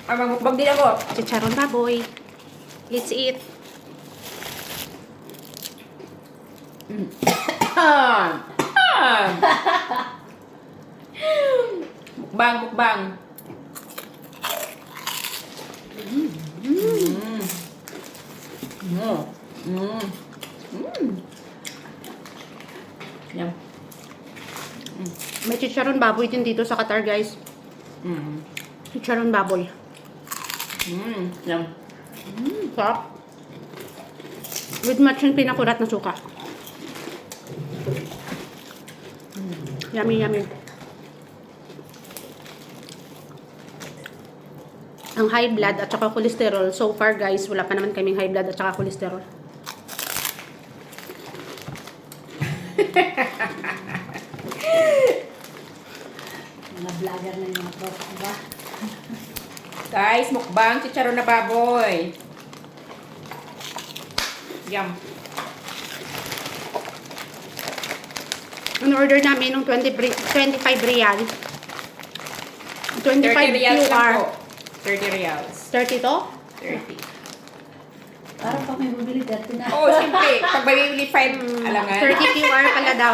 Magmukbang din ako. Chicharon baboy. Let's eat. Mukbang. Yum. May chicharon baboy din dito sa Qatar, guys. Chicharon baboy. Yum. Sarap. With matching pinakurat na suka. Yummy, yummy. Ang high blood at saka cholesterol. So far, guys, wala pa naman kaming high blood at saka cholesterol. Mga vlogger na yung mga tropa, diba? Guys, mukbang chicharon na baboy. Yum. Ang order namin nung 25 real. 25 reals lang QR. po. 30 reals. 30 to? 30. Parang pag may bumili, 30 na. Oh, simple. Pag mabibili 5, alangan. 30 QR pala daw.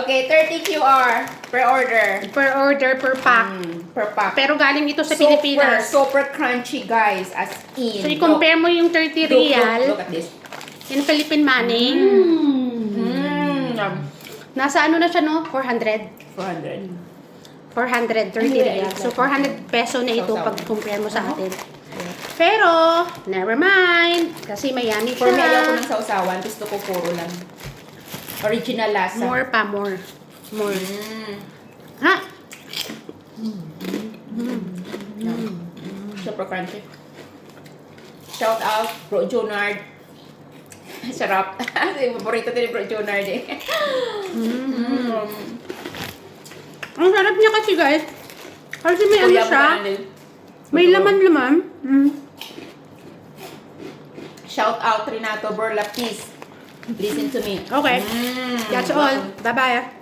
Okay, 30 QR per order. Per order, per pack. Per pack. Pero galing ito sa Pilipinas. Super crunchy, guys. As in. So, i-compare mo yung 30 real Look at this. in Philippine money. Yum. Nasa ano na siya, no? 400. 400. 430 real. So, 400 peso na ito pag compare mo sa atin. Pero, never mind. Kasi may yummy For me, ayaw ko siya. ng sausawan. Gusto ko puro lang. Original lasa. More pa, more. More. Ha? Super crunchy. Shout out, Bro Jonard. Sarap. Paborito din ni Bro Jonard eh. Ang sarap niya kasi, guys. Kasi may ano Kuya, siya. magkano? May laman-laman. Shout out, Renato Borla, please. Listen to me. Okay. That's all. Bye-bye.